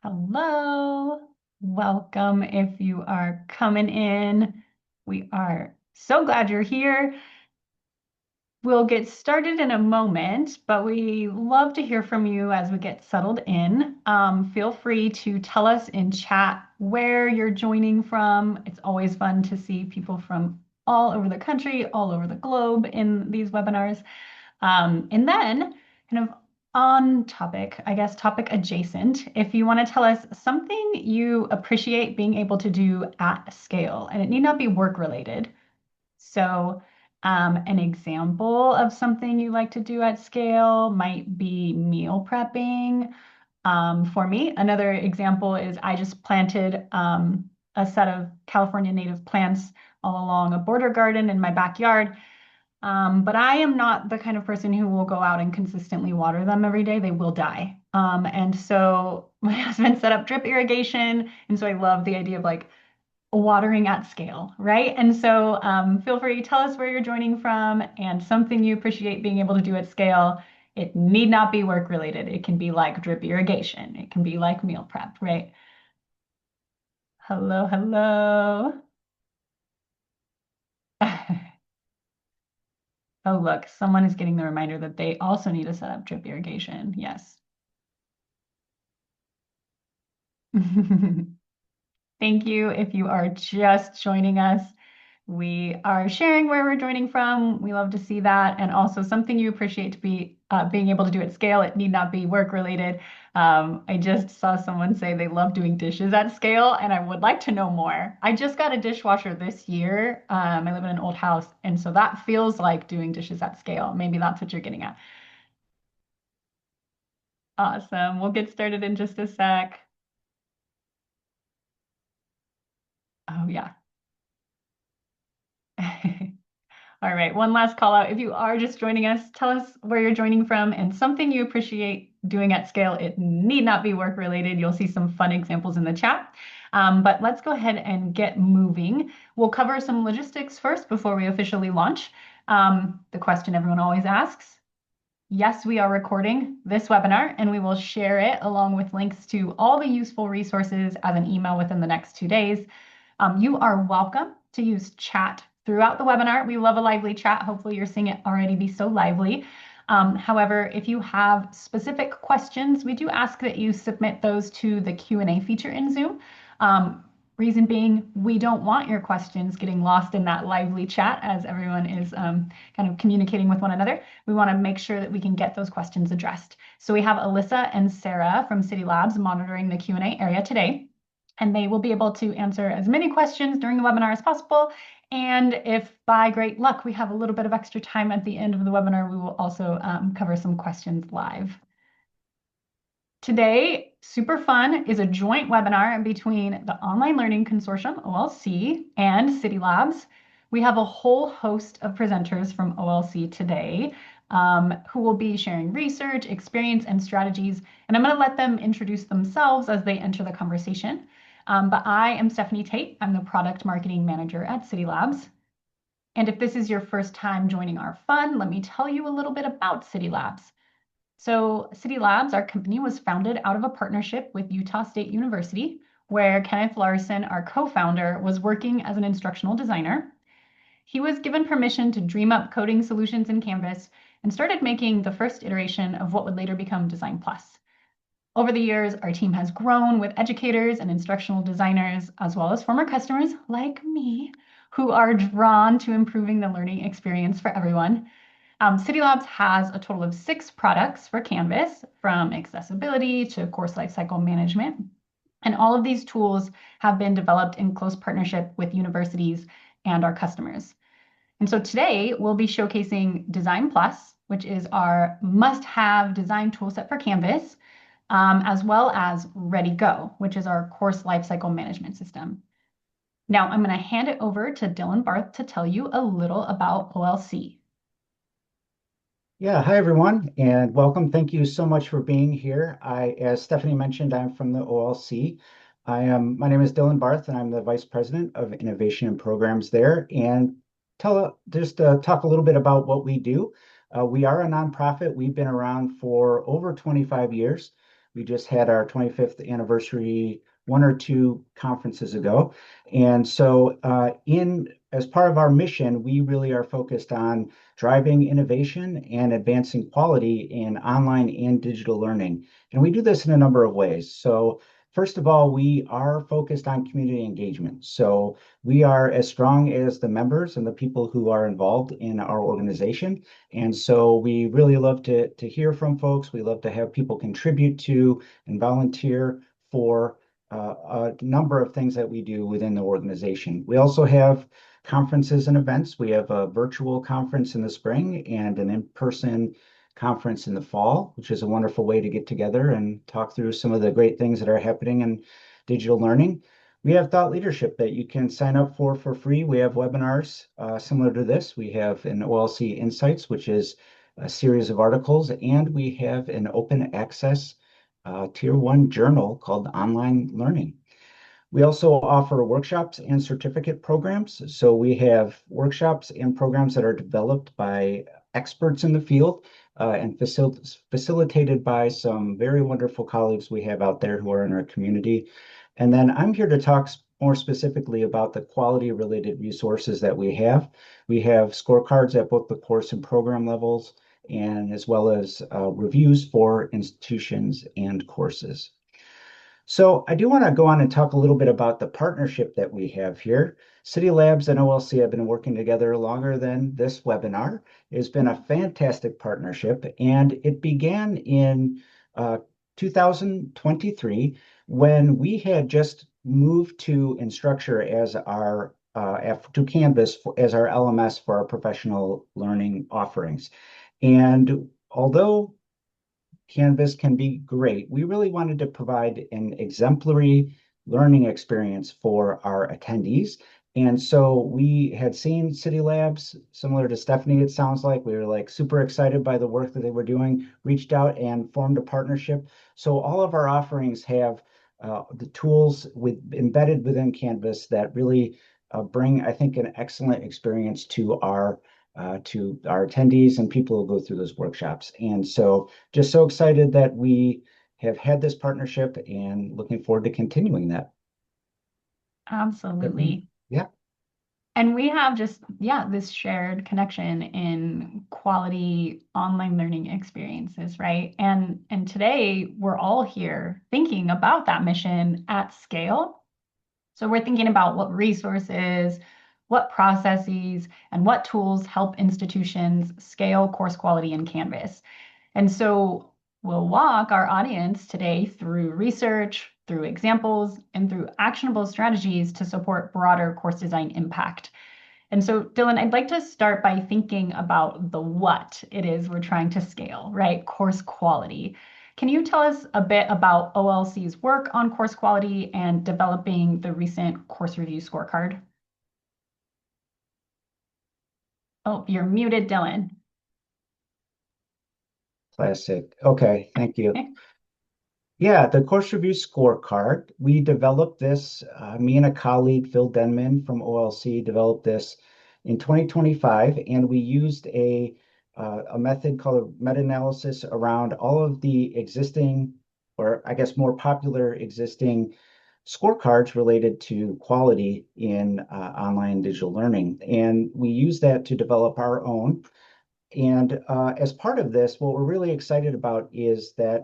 Hello, welcome if you are coming in. We are so glad you're here. We'll get started in a moment, but we love to hear from you as we get settled in. Feel free to tell us in chat where you're joining from. It's always fun to see people from all over the country, all over the globe in these webinars. And then, kind of on topic, I guess topic adjacent, if you want to tell us something you appreciate being able to do at scale, and it need not be work related. So, an example of something you like to do at scale might be meal prepping. For me, another example is I just planted a set of California native plants all along a border garden in my backyard. But I am not the kind of person who will go out and consistently water them every day. They will die. And so my husband set up drip irrigation. And so I love the idea of like watering at scale, right? And so feel free to tell us where you're joining from and something you appreciate being able to do at scale. It need not be work related. It can be like drip irrigation. It can be like meal prep, right? Hello, hello. Oh, look, someone is getting the reminder that they also need to set up drip irrigation. Yes. Thank you. If you are just joining us, we are sharing where we're joining from. We love to see that. And also something you appreciate to be being able to do at scale. It need not be work related. I just saw someone say they love doing dishes at scale, and I would like to know more. I just got a dishwasher this year. I live in an old house, and so that feels like doing dishes at scale. Maybe that's what you're getting at. Awesome. We'll get started in just a sec. Oh, yeah. All right, one last call out. If you are just joining us, tell us where you're joining from and something you appreciate doing at scale. It need not be work related. You'll see some fun examples in the chat. But let's go ahead and get moving. We'll cover some logistics first before we officially launch. The question everyone always asks. Yes, we are recording this webinar and we will share it along with links to all the useful resources as an email within the next 2 days. You are welcome to use chat throughout the webinar. We love a lively chat. Hopefully you're seeing it already be so lively. However, if you have specific questions, we do ask that you submit those to the Q&A feature in Zoom. Reason being, we don't want your questions getting lost in that lively chat as everyone is kind of communicating with one another. We want to make sure that we can get those questions addressed. So we have Alyssa and Sarah from Cidi Labs monitoring the Q&A area today, and they will be able to answer as many questions during the webinar as possible. And if by great luck we have a little bit of extra time at the end of the webinar, we will also cover some questions live. Today, super fun, is a joint webinar between the Online Learning Consortium, OLC, and Cidi Labs. We have a whole host of presenters from OLC today who will be sharing research, experience, and strategies. And I'm going to let them introduce themselves as they enter the conversation. But I am Stephanie Tate. I'm the Product Marketing Manager at Cidi Labs. And if this is your first time joining our fun, let me tell you a little bit about Cidi Labs. So Cidi Labs, our company, was founded out of a partnership with Utah State University, where Kenneth Larson, our co-founder, was working as an instructional designer. He was given permission to dream up coding solutions in Canvas and started making the first iteration of what would later become Design Plus. Over the years, our team has grown with educators and instructional designers, as well as former customers like me, who are drawn to improving the learning experience for everyone. Cidi Labs has a total of 6 products for Canvas, from accessibility to course lifecycle management. And all of these tools have been developed in close partnership with universities and our customers. And so today we'll be showcasing Design Plus, which is our must-have design toolset for Canvas, as well as Ready Go, which is our course lifecycle management system. Now I'm going to hand it over to Dylan Barth to tell you a little about OLC. Yeah, hi everyone, and welcome. Thank you so much for being here. As Stephanie mentioned, I'm from the OLC. My name is Dylan Barth, and I'm the Vice President of Innovation and Programs there. And just talk a little bit about what we do. We are a nonprofit. We've been around for over 25 years. We just had our 25th anniversary 1 or 2 conferences ago. And so as part of our mission, we really are focused on driving innovation and advancing quality in online and digital learning. And we do this in a number of ways. So first of all, we are focused on community engagement. So we are as strong as the members and the people who are involved in our organization. And so we really love to hear from folks. We love to have people contribute to and volunteer for a number of things that we do within the organization. We also have conferences and events. We have a virtual conference in the spring and an in-person conference in the fall, which is a wonderful way to get together and talk through some of the great things that are happening in digital learning. We have thought leadership that you can sign up for free. We have webinars similar to this. We have an OLC Insights, which is a series of articles, and we have an open access Tier 1 journal called Online Learning. We also offer workshops and certificate programs. So we have workshops and programs that are developed by experts in the field and facilitated by some very wonderful colleagues we have out there who are in our community. And then I'm here to talk more specifically about the quality related resources that we have. We have scorecards at both the course and program levels, and as well as reviews for institutions and courses. So I do want to go on and talk a little bit about the partnership that we have here. Cidi Labs and OLC have been working together longer than this webinar. It's been a fantastic partnership, and it began in 2023 when we had just moved to Instructure as our to Canvas as our LMS for our professional learning offerings. And although Canvas can be great, we really wanted to provide an exemplary learning experience for our attendees. And so we had seen Cidi Labs, similar to Stephanie, it sounds like. We were like super excited by the work that they were doing, reached out and formed a partnership. So all of our offerings have the tools embedded within Canvas that really bring, I think, an excellent experience to our attendees and people who go through those workshops. And so just so excited that we have had this partnership and looking forward to continuing that. Absolutely. Yeah. And we have just, yeah, this shared connection in quality online learning experiences, right? And today we're all here thinking about that mission at scale. So we're thinking about what resources, what processes, and what tools help institutions scale course quality in Canvas. And so we'll walk our audience today through research, through examples, and through actionable strategies to support broader course design impact. And so, Dylan, I'd like to start by thinking about the what it is we're trying to scale, right? Course quality. Can you tell us a bit about OLC's work on course quality and developing the recent course review scorecard? Oh, you're muted, Dylan. Classic. Okay, thank you. Yeah, the course review scorecard, we developed this, me and a colleague, Phil Denman from OLC, developed this in 2025, and we used a method called meta-analysis around all of the existing, or I guess more popular existing scorecards related to quality in online digital learning. And we use that to develop our own. And as part of this, what we're really excited about is that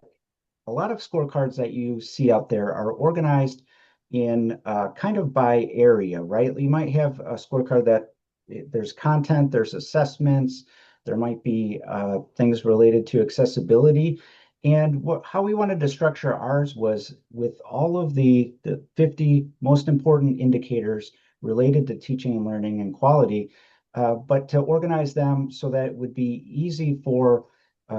a lot of scorecards that you see out there are organized in kind of by area, right? You might have a scorecard that there's content, there's assessments, there might be things related to accessibility. And how we wanted to structure ours was with all of the 50 most important indicators related to teaching and learning and quality, but to organize them so that it would be easy for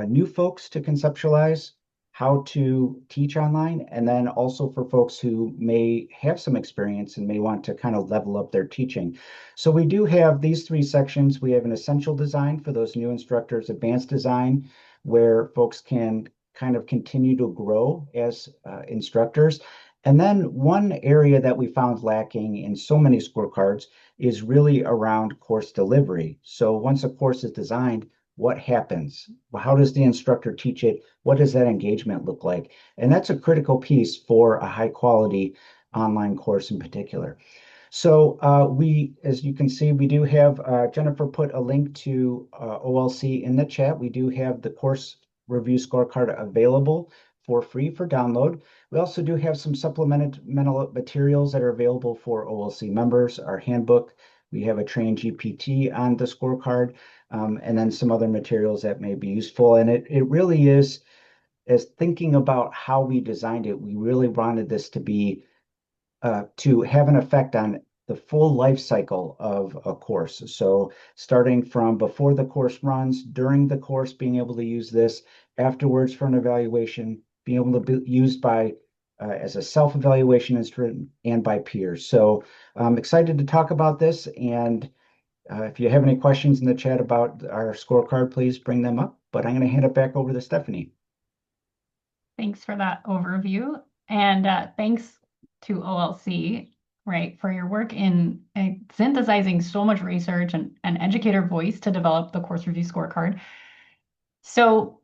new folks to conceptualize how to teach online, and then also for folks who may have some experience and may want to kind of level up their teaching. So we do have these 3 sections. We have an essential design for those new instructors, advanced design, where folks can kind of continue to grow as instructors. And then one area that we found lacking in so many scorecards is really around course delivery. So once a course is designed, what happens? How does the instructor teach it? What does that engagement look like? And that's a critical piece for a high quality online course in particular. So as you can see, we do have, Jennifer put a link to OLC in the chat. We do have the course review scorecard available for free for download. We also do have some supplemental materials that are available for OLC members, our handbook. We have a trained GPT on the scorecard, and then some other materials that may be useful. And it really is, as thinking about how we designed it, we really wanted this to have an effect on the full life cycle of a course. So starting from before the course runs, during the course, being able to use this, afterwards for an evaluation, being able to be used by as a self-evaluation instrument and by peers. So I'm excited to talk about this. And if you have any questions in the chat about our scorecard, please bring them up. But I'm going to hand it back over to Stephanie. Thanks for that overview. And thanks to OLC, right, for your work in synthesizing so much research and educator voice to develop the course review scorecard. So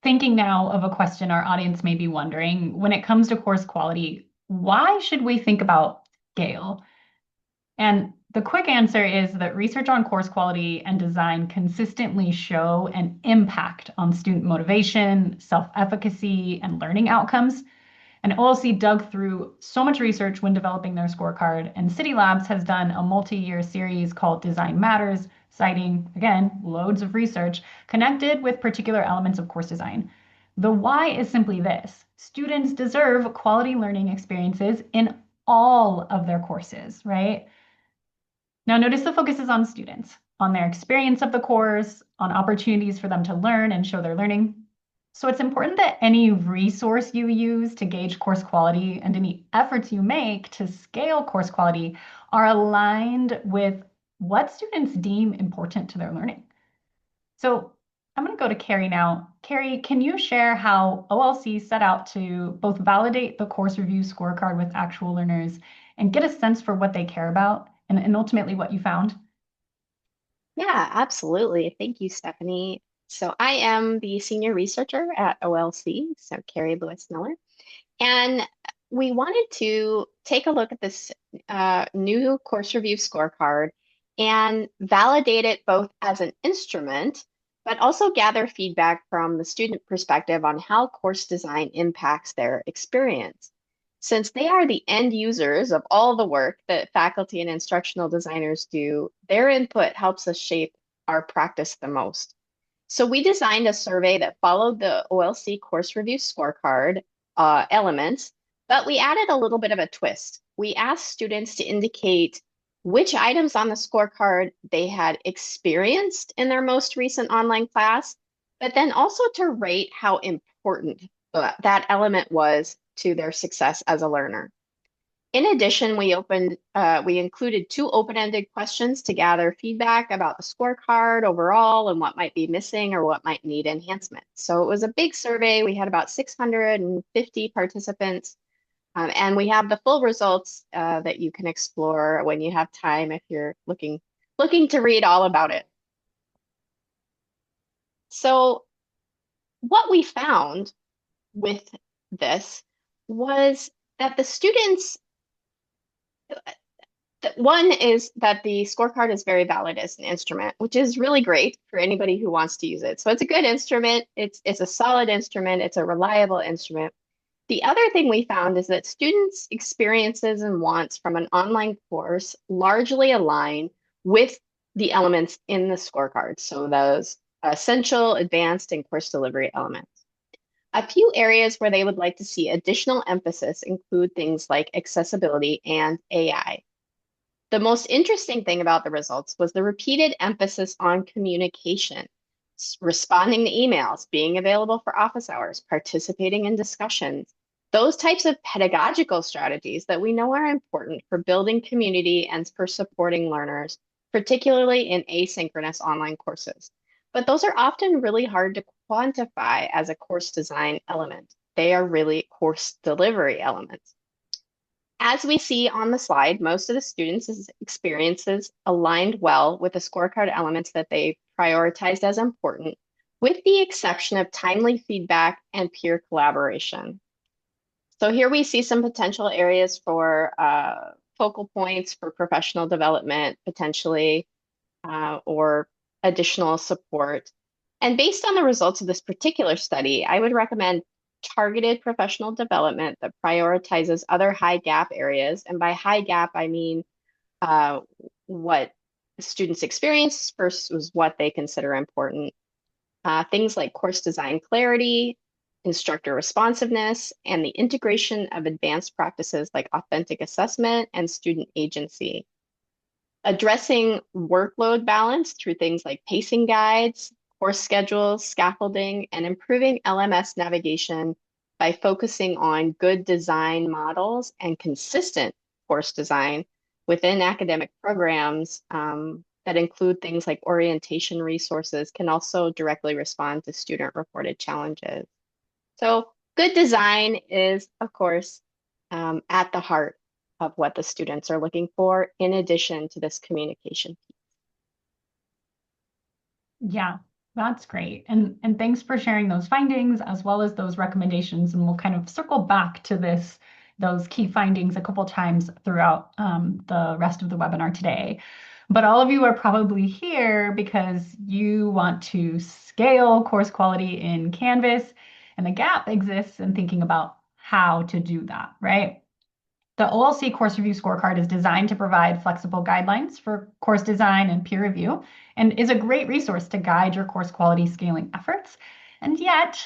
thinking now of a question our audience may be wondering, when it comes to course quality, why should we think about scale? And the quick answer is that research on course quality and design consistently show an impact on student motivation, self-efficacy, and learning outcomes. And OLC dug through so much research when developing their scorecard, and Cidi Labs has done a multi-year series called Design Matters, citing, again, loads of research connected with particular elements of course design. The why is simply this: students deserve quality learning experiences in all of their courses, right? Now, notice the focus is on students, on their experience of the course, on opportunities for them to learn and show their learning. So it's important that any resource you use to gauge course quality and any efforts you make to scale course quality are aligned with what students deem important to their learning. So I'm going to go to Carrie now. Carrie, can you share how OLC set out to both validate the course review scorecard with actual learners and get a sense for what they care about and ultimately what you found? Yeah, absolutely. Thank you, Stephanie. So I am the senior researcher at OLC, so Carrie Lewis Miller. And we wanted to take a look at this new course review scorecard and validate it both as an instrument, but also gather feedback from the student perspective on how course design impacts their experience. Since they are the end users of all the work that faculty and instructional designers do, their input helps us shape our practice the most. So we designed a survey that followed the OLC Course Review Scorecard elements, but we added a little bit of a twist. We asked students to indicate which items on the scorecard they had experienced in their most recent online class, but then also to rate how important that element was to their success as a learner. In addition, we included two open-ended questions to gather feedback about the scorecard overall and what might be missing or what might need enhancement. So it was a big survey. We had about 650 participants, and we have the full results that you can explore when you have time if you're looking to read all about it. So what we found with this was that the students, one is that the scorecard is very valid as an instrument, which is really great for anybody who wants to use it. So it's a good instrument. It's a solid instrument. It's a reliable instrument. The other thing we found is that students' experiences and wants from an online course largely align with the elements in the scorecard. So those essential, advanced, and course delivery elements. A few areas where they would like to see additional emphasis include things like accessibility and AI. The most interesting thing about the results was the repeated emphasis on communication, responding to emails, being available for office hours, participating in discussions, those types of pedagogical strategies that we know are important for building community and for supporting learners, particularly in asynchronous online courses. But those are often really hard to quantify as a course design element. They are really course delivery elements. As we see on the slide, most of the students' experiences aligned well with the scorecard elements that they prioritized as important, with the exception of timely feedback and peer collaboration. So here we see some potential areas for focal points for professional development, potentially, or additional support. And based on the results of this particular study, I would recommend targeted professional development that prioritizes other high gap areas. And by high gap, I mean what students experience versus what they consider important. Things like course design clarity, instructor responsiveness, and the integration of advanced practices like authentic assessment and student agency. Addressing workload balance through things like pacing guides, course schedules, scaffolding, and improving LMS navigation by focusing on good design models and consistent course design within academic programs that include things like orientation resources can also directly respond to student-reported challenges. So good design is, of course, at the heart of what the students are looking for, in addition to this communication piece. Yeah, that's great. And thanks for sharing those findings as well as those recommendations. And we'll kind of circle back to those key findings a couple times throughout the rest of the webinar today. But all of you are probably here because you want to scale course quality in Canvas, and the gap exists in thinking about how to do that, right? The OLC Course Review Scorecard is designed to provide flexible guidelines for course design and peer review, and is a great resource to guide your course quality scaling efforts. And yet,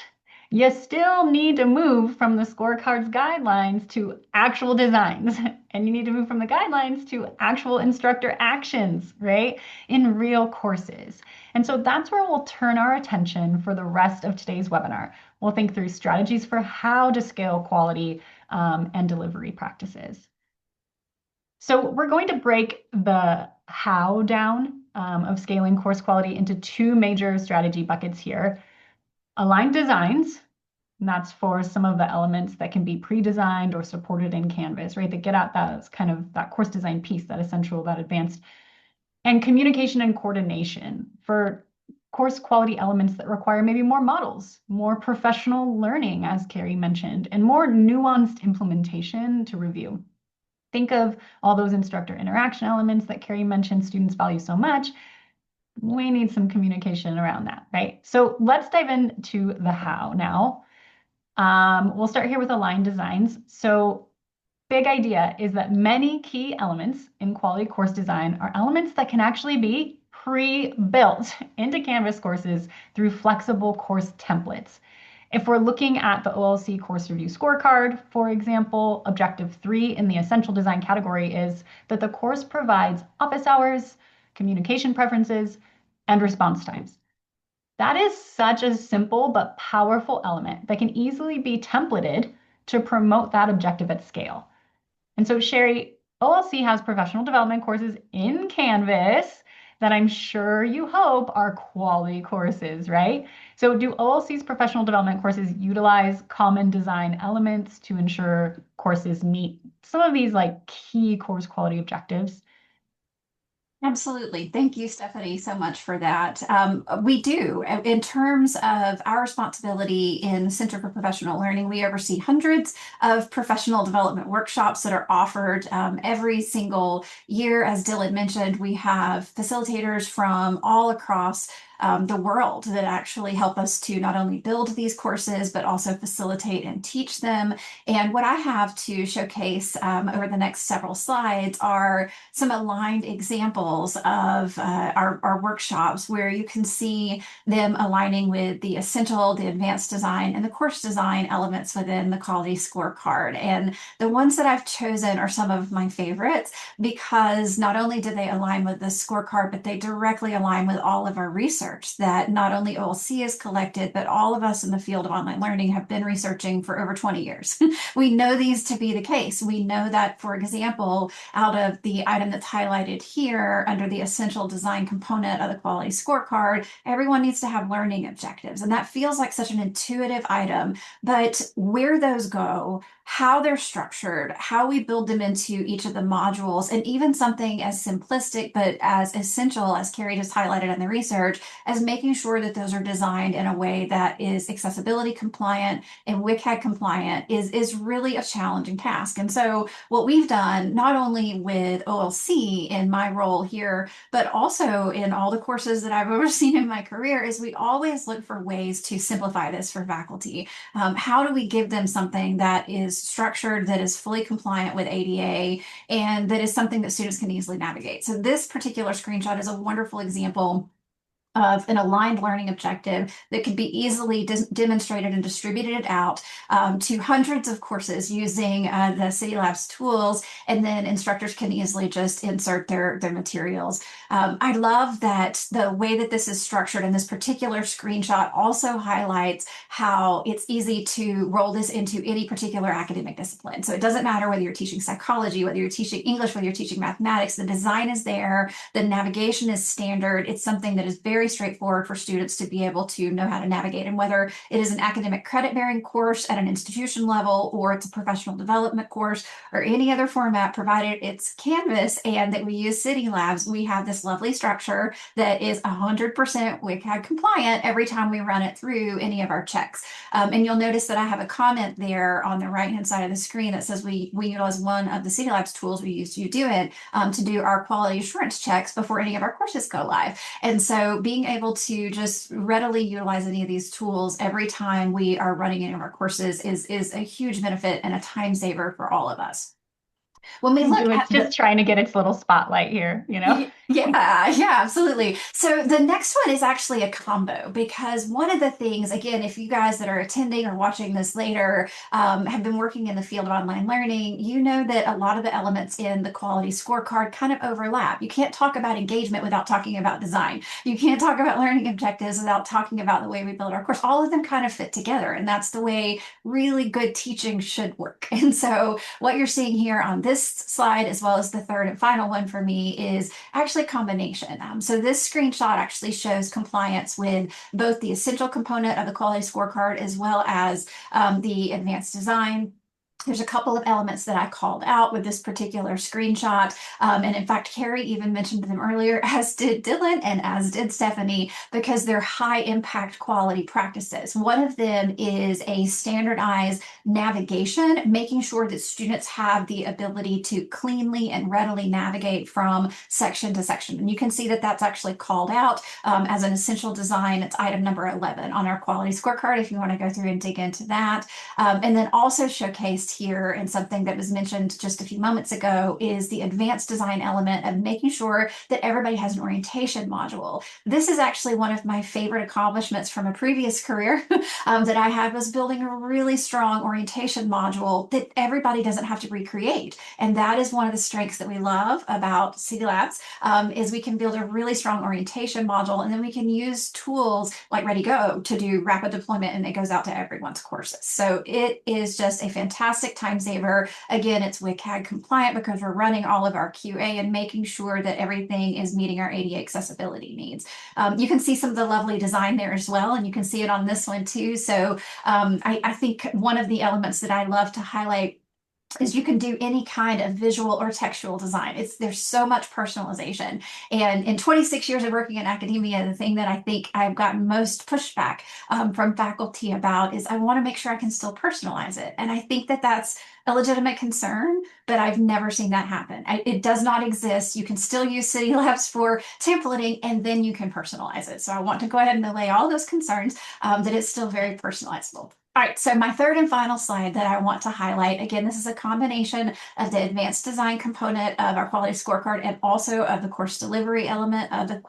you still need to move from the scorecard's guidelines to actual designs. And you need to move from the guidelines to actual instructor actions, right? In real courses. And so that's where we'll turn our attention for the rest of today's webinar. We'll think through strategies for how to scale quality and delivery practices. So we're going to break the how down of scaling course quality into two major strategy buckets here. Aligned designs, and that's for some of the elements that can be pre-designed or supported in Canvas, right? That get at that kind of that course design piece, that essential, that advanced. And communication and coordination for course quality elements that require maybe more models, more professional learning, as Carrie mentioned, and more nuanced implementation to review. Think of all those instructor interaction elements that Carrie mentioned students value so much. We need some communication around that, right? So let's dive into the how now. We'll start here with aligned designs. So big idea is that many key elements in quality course design are elements that can actually be pre-built into Canvas courses through flexible course templates. If we're looking at the OLC Course Review Scorecard, for example, objective 3 in the essential design category is that the course provides office hours, communication preferences, and response times. That is such a simple but powerful element that can easily be templated to promote that objective at scale. And so, Sherry, OLC has professional development courses in Canvas that I'm sure you hope are quality courses, right? So do OLC's professional development courses utilize common design elements to ensure courses meet some of these like key course quality objectives? Absolutely. Thank you, Stephanie, so much for that. We do. In terms of our responsibility in the Center for Professional Learning, we oversee hundreds of professional development workshops that are offered every single year. As Dylan mentioned, we have facilitators from all across the world that actually help us to not only build these courses, but also facilitate and teach them. And what I have to showcase over the next several slides are some aligned examples of our workshops where you can see them aligning with the essential, the advanced design, and the course design elements within the quality scorecard. And the ones that I've chosen are some of my favorites because not only do they align with the scorecard, but they directly align with all of our research that not only OLC has collected, but all of us in the field of online learning have been researching for over 20 years. We know these to be the case. We know that, for example, out of the item that's highlighted here under the essential design component of the quality scorecard, everyone needs to have learning objectives. And that feels like such an intuitive item, but where those go, how they're structured, how we build them into each of the modules, and even something as simplistic but as essential as Carrie just highlighted in the research, as making sure that those are designed in a way that is accessibility compliant and WCAG compliant is really a challenging task. And so what we've done, not only with OLC in my role here, but also in all the courses that I've overseen in my career, is we always look for ways to simplify this for faculty. How do we give them something that is structured, that is fully compliant with ADA, and that is something that students can easily navigate? So this particular screenshot is a wonderful example of an aligned learning objective that could be easily demonstrated and distributed out to hundreds of courses using the Cidi Labs tools, and then instructors can easily just insert their materials. I love that the way that this is structured, and this particular screenshot also highlights how it's easy to roll this into any particular academic discipline. So it doesn't matter whether you're teaching psychology, whether you're teaching English, whether you're teaching mathematics, the design is there, the navigation is standard. It's something that is very straightforward for students to be able to know how to navigate. And whether it is an academic credit-bearing course at an institution level, or it's a professional development course, or any other format, provided it's Canvas and that we use Cidi Labs, we have this lovely structure that is 100% WCAG compliant every time we run it through any of our checks. And you'll notice that I have a comment there on the right-hand side of the screen that says we utilize one of the Cidi Labs tools we use to do it to do our quality assurance checks before any of our courses go live. And so being able to just readily utilize any of these tools every time we are running any of our courses is a huge benefit and a time saver for all of us. When we look it's just trying to get its little spotlight here, you know? Yeah, absolutely. So the next one is actually a combo, because one of the things, again, if you guys that are attending or watching this later have been working in the field of online learning, you know that a lot of the elements in the quality scorecard kind of overlap. You can't talk about engagement without talking about design. You can't talk about learning objectives without talking about the way we build our course. All of them kind of fit together, and that's the way really good teaching should work. And so what you're seeing here on this slide, as well as the third and final one for me, is actually a combination. So this screenshot actually shows compliance with both the essential component of the quality scorecard as well as the advanced design. There's a couple of elements that I called out with this particular screenshot. And in fact, Carrie even mentioned them earlier, as did Dylan and as did Stephanie, because they're high impact quality practices. One of them is a standardized navigation, making sure that students have the ability to cleanly and readily navigate from section to section. And you can see that that's actually called out as an essential design. It's item number 11 on our quality scorecard if you want to go through and dig into that. And then also showcased here, and something that was mentioned just a few moments ago, is the advanced design element of making sure that everybody has an orientation module. This is actually one of my favorite accomplishments from a previous career that I had, was building a really strong orientation module that everybody doesn't have to recreate. And that is one of the strengths that we love about Cidi Labs, is we can build a really strong orientation module, and then we can use tools like ReadyGo to do rapid deployment, and it goes out to everyone's courses. So it is just a fantastic time saver. Again, it's WCAG compliant because we're running all of our QA and making sure that everything is meeting our ADA accessibility needs. You can see some of the lovely design there as well, and you can see it on this one too. So I think one of the elements that I love to highlight is you can do any kind of visual or textual design. There's so much personalization. And in 26 years of working in academia, the thing that I think I've gotten most pushback from faculty about is I want to make sure I can still personalize it. And I think that that's a legitimate concern, but I've never seen that happen. It does not exist. You can still use Cidi Labs for templating, and then you can personalize it. So I want to go ahead and allay all those concerns that it's still very personalizable. All right, so my third and final slide that I want to highlight, again, this is a combination of the advanced design component of our quality scorecard and also of the course delivery element of the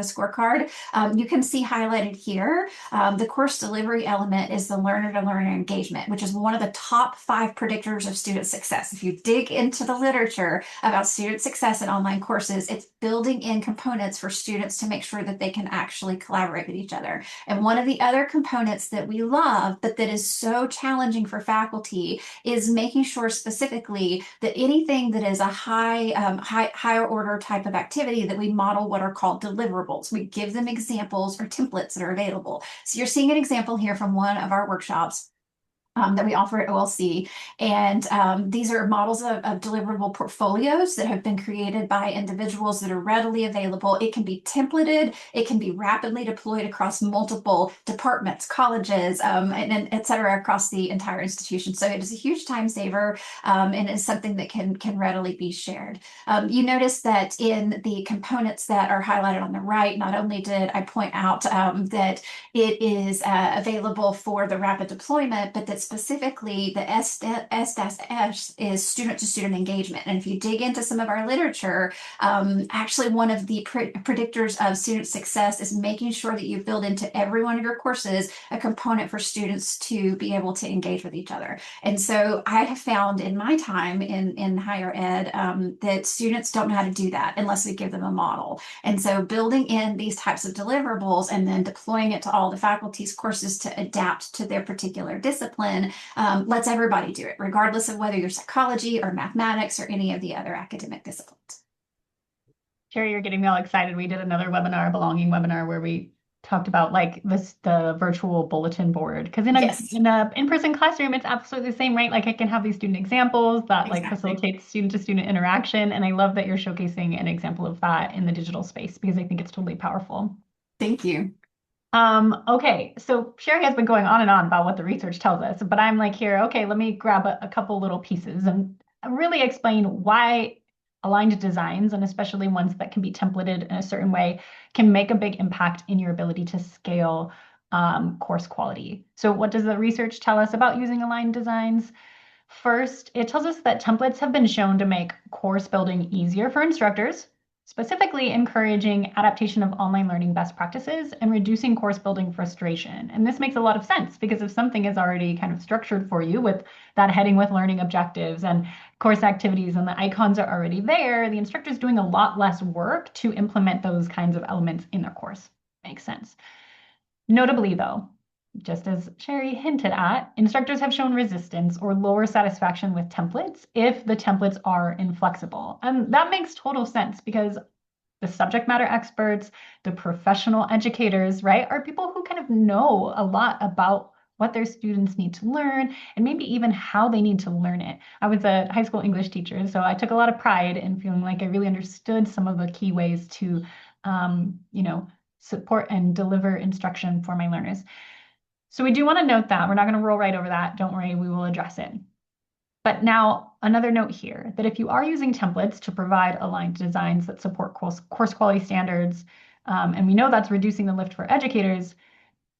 scorecard. You can see highlighted here, the course delivery element is the learner-to-learner engagement, which is one of the top 5 predictors of student success. If you dig into the literature about student success in online courses, it's building in components for students to make sure that they can actually collaborate with each other. And one of the other components that we love, but that is so challenging for faculty, is making sure specifically that anything that is a higher order type of activity, that we model what are called deliverables. We give them examples or templates that are available. So you're seeing an example here from one of our workshops that we offer at OLC. And these are models of deliverable portfolios that have been created by individuals that are readily available. It can be templated, it can be rapidly deployed across multiple departments, colleges, and et cetera, across the entire institution. So it is a huge time saver, and is something that can readily be shared. You notice that in the components that are highlighted on the right, not only did I point out that it is available for the rapid deployment, but that specifically the S is student-to-student engagement. And if you dig into some of our literature, actually one of the predictors of student success is making sure that you build into every one of your courses a component for students to be able to engage with each other. And so I have found in my time in higher ed that students don't know how to do that unless we give them a model. And so building in these types of deliverables and then deploying it to all the faculty's courses to adapt to their particular discipline lets everybody do it, regardless of whether you're psychology or mathematics or any of the other academic disciplines. Sherry, you're getting me all excited. We did another webinar, a belonging webinar, where we talked about like the virtual bulletin board. Because in a in-person classroom, it's absolutely the same, right? Like I can have these student examples that like facilitate student-to-student interaction. And I love that you're showcasing an example of that in the digital space because I think it's totally powerful. Thank you. Okay, so Sherry has been going on and on about what the research tells us, but I'm like here, okay, let me grab a couple little pieces and really explain why aligned designs, and especially ones that can be templated in a certain way, can make a big impact in your ability to scale course quality. So what does the research tell us about using aligned designs? First, it tells us that templates have been shown to make course building easier for instructors, specifically encouraging adaptation of online learning best practices and reducing course building frustration. And this makes a lot of sense because if something is already kind of structured for you with that heading with learning objectives and course activities and the icons are already there, the instructor is doing a lot less work to implement those kinds of elements in their course. Makes sense. Notably though, just as Sherry hinted at, instructors have shown resistance or lower satisfaction with templates if the templates are inflexible. And that makes total sense because the subject matter experts, the professional educators, right, are people who kind of know a lot about what their students need to learn and maybe even how they need to learn it. I was a high school English teacher, so I took a lot of pride in feeling like I really understood some of the key ways to, support and deliver instruction for my learners. So we do want to note that. We're not going to roll right over that. Don't worry, we will address it. But now another note here, that if you are using templates to provide aligned designs that support course quality standards, and we know that's reducing the lift for educators,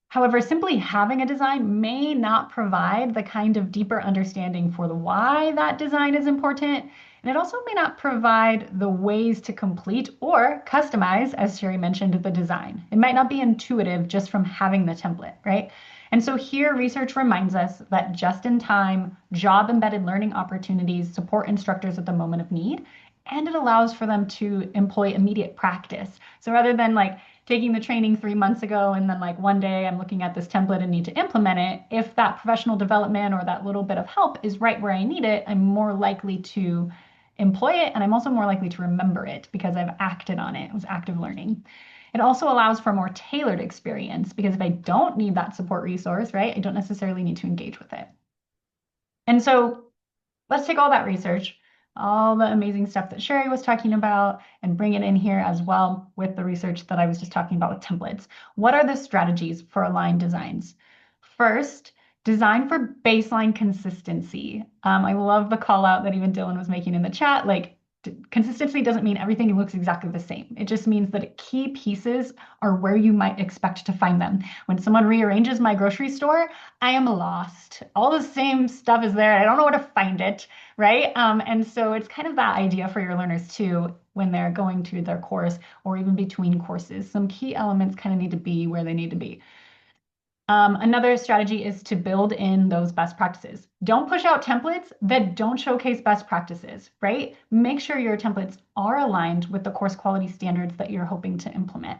however, simply having a design may not provide the kind of deeper understanding for the why that design is important. And it also may not provide the ways to complete or customize, as Sherry mentioned, the design. It might not be intuitive just from having the template, right? And so here, research reminds us that just-in-time, job-embedded learning opportunities support instructors at the moment of need, and it allows for them to employ immediate practice. So rather than like taking the training 3 months ago and then like one day I'm looking at this template and need to implement it, if that professional development or that little bit of help is right where I need it, I'm more likely to employ it, and I'm also more likely to remember it because I've acted on it. It was active learning. It also allows for a more tailored experience because if I don't need that support resource, right, I don't necessarily need to engage with it. And so let's take all that research, all the amazing stuff that Sherry was talking about, and bring it in here as well with the research that I was just talking about with templates. What are the strategies for aligned designs? First, design for baseline consistency. I love the call out that even Dylan was making in the chat. Like, consistency doesn't mean everything looks exactly the same. It just means that key pieces are where you might expect to find them. When someone rearranges my grocery store, I am lost. All the same stuff is there. I don't know where to find it, right? And so it's kind of that idea for your learners too, when they're going to their course or even between courses. Some key elements kind of need to be where they need to be. Another strategy is to build in those best practices. Don't push out templates that don't showcase best practices, right? Make sure your templates are aligned with the course quality standards that you're hoping to implement.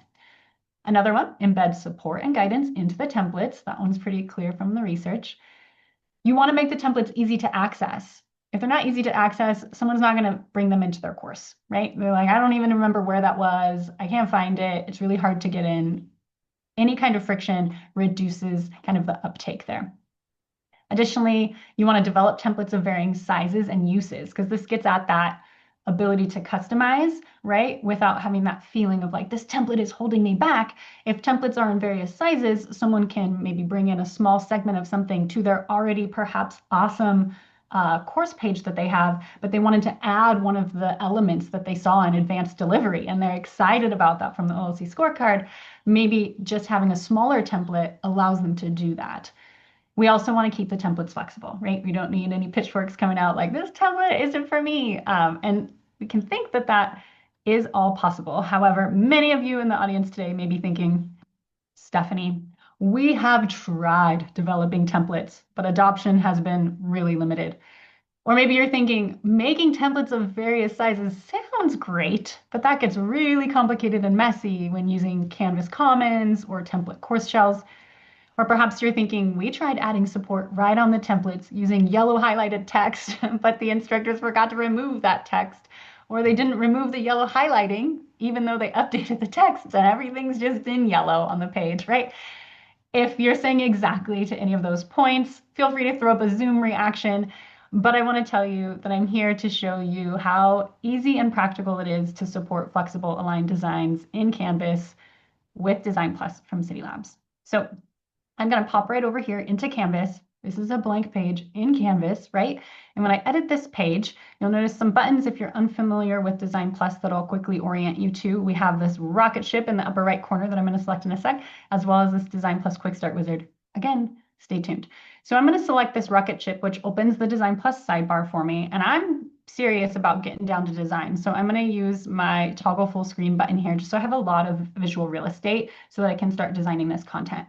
Another one, embed support and guidance into the templates. That one's pretty clear from the research. You want to make the templates easy to access. If they're not easy to access, someone's not going to bring them into their course, right? They're like, I don't even remember where that was. I can't find it. It's really hard to get in. Any kind of friction reduces kind of the uptake there. Additionally, you want to develop templates of varying sizes and uses, because this gets at that ability to customize, right? Without having that feeling of like, this template is holding me back. If templates are in various sizes, someone can maybe bring in a small segment of something to their already perhaps awesome course page that they have, but they wanted to add one of the elements that they saw in advanced delivery, and they're excited about that from the OLC scorecard. Maybe just having a smaller template allows them to do that. We also want to keep the templates flexible, right? We don't need any pitchforks coming out like, this template isn't for me. And we can think that that is all possible. However, many of you in the audience today may be thinking, Stephanie, we have tried developing templates, but adoption has been really limited. Or maybe you're thinking, making templates of various sizes sounds great, but that gets really complicated and messy when using Canvas Commons or template course shells. Or perhaps you're thinking, we tried adding support right on the templates using yellow highlighted text, but the instructors forgot to remove that text. Or they didn't remove the yellow highlighting, even though they updated the text, and everything's just in yellow on the page, right? If you're saying exactly to any of those points, feel free to throw up a Zoom reaction. But I want to tell you that I'm here to show you how easy and practical it is to support flexible aligned designs in Canvas with Design Plus from Cidi Labs. So I'm going to pop right over here into Canvas. This is a blank page in Canvas, right? And when I edit this page, you'll notice some buttons if you're unfamiliar with Design Plus that I'll quickly orient you to. We have this rocket ship in the upper right corner that I'm going to select in a sec, as well as this Design Plus Quick Start Wizard. Again, stay tuned. So I'm going to select this rocket ship, which opens the Design Plus sidebar for me. And I'm serious about getting down to design. So I'm going to use my toggle full screen button here, just so I have a lot of visual real estate so that I can start designing this content.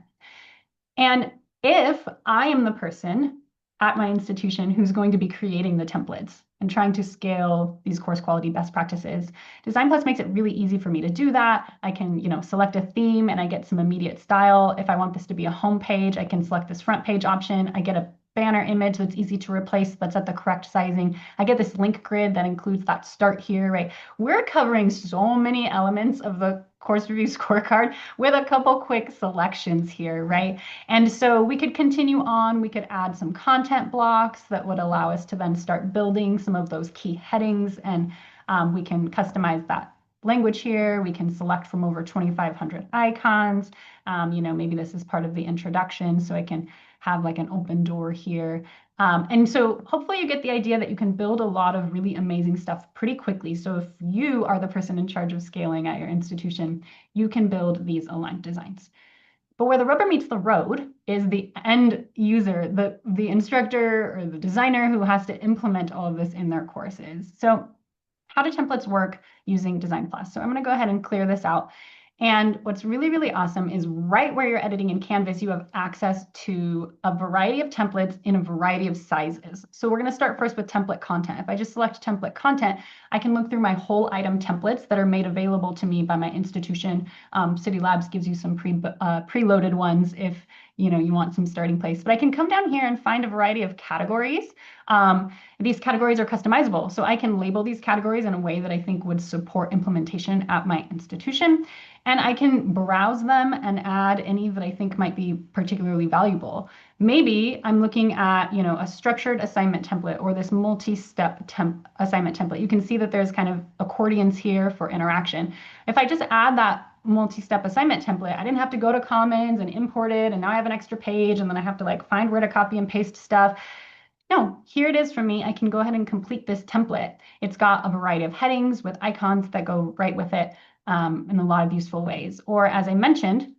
And if I am the person at my institution who's going to be creating the templates and trying to scale these course quality best practices, Design Plus makes it really easy for me to do that. I can, select a theme and I get some immediate style. If I want this to be a home page, I can select this front page option. I get a banner image that's easy to replace, that's at the correct sizing. I get this link grid that includes that start here, right? We're covering so many elements of the course review scorecard with a couple quick selections here, right? And so we could continue on. We could add some content blocks that would allow us to then start building some of those key headings, and we can customize that language here. We can select from over 2,500 icons. Maybe this is part of the introduction, so I can have like an open door here. And so hopefully you get the idea that you can build a lot of really amazing stuff pretty quickly. So if you are the person in charge of scaling at your institution, you can build these aligned designs. But where the rubber meets the road is the end user, the instructor or the designer who has to implement all of this in their courses. So how do templates work using Design Plus? So I'm going to go ahead and clear this out. And what's really, really awesome is right where you're editing in Canvas, you have access to a variety of templates in a variety of sizes. So we're going to start first with template content. If I just select template content, I can look through my whole item templates that are made available to me by my institution. Cidi Labs gives you some preloaded ones if you want some starting place. But I can come down here and find a variety of categories. These categories are customizable, so I can label these categories in a way that I think would support implementation at my institution. And I can browse them and add any that I think might be particularly valuable. Maybe I'm looking at, a structured assignment template or this multi-step assignment template. You can see that there's kind of accordions here for interaction. If I just add that multi-step assignment template, I didn't have to go to Commons and import it, and now I have an extra page, and then I have to find where to copy and paste stuff. No, here it is for me. I can go ahead and complete this template. It's got a variety of headings with icons that go right with it in a lot of useful ways. Or as I mentioned,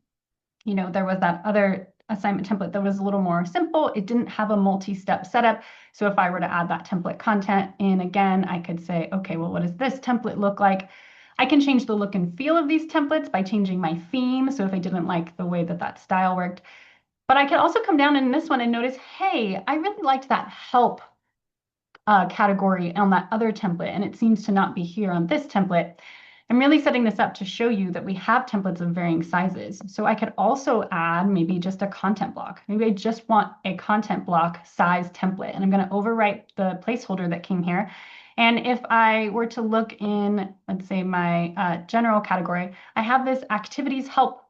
there was that other assignment template that was a little more simple. It didn't have a multi-step setup. So if I were to add that template content in again, I could say, okay, well, what does this template look like? I can change the look and feel of these templates by changing my theme. So if I didn't like the way that style worked, but I can also come down in this one and notice, hey, I really liked that help category on that other template, and it seems to not be here on this template. I'm really setting this up to show you that we have templates of varying sizes. So I could also add maybe just a content block. Maybe I just want a content block size template, and I'm going to overwrite the placeholder that came here. And if I were to look in, let's say, my general category, I have this activities help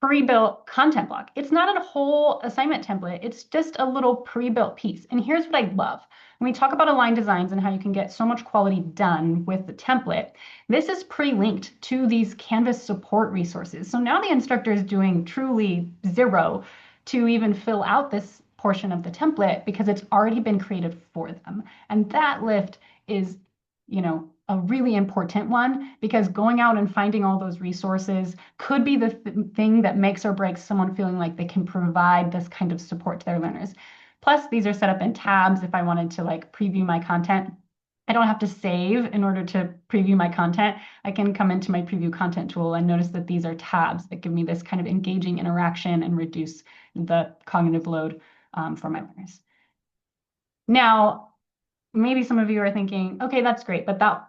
pre-built content block. It's not a whole assignment template. It's just a little pre-built piece. And here's what I love. When we talk about aligned designs and how you can get so much quality done with the template, this is pre-linked to these Canvas support resources. So now the instructor is doing truly zero to even fill out this portion of the template because it's already been created for them. And that lift is, a really important one, because going out and finding all those resources could be the thing that makes or breaks someone feeling like they can provide this kind of support to their learners. Plus, these are set up in tabs. If I wanted to preview my content, I don't have to save in order to preview my content. I can come into my preview content tool and notice that these are tabs that give me this kind of engaging interaction and reduce the cognitive load for my learners. Now, maybe some of you are thinking, okay, that's great, but that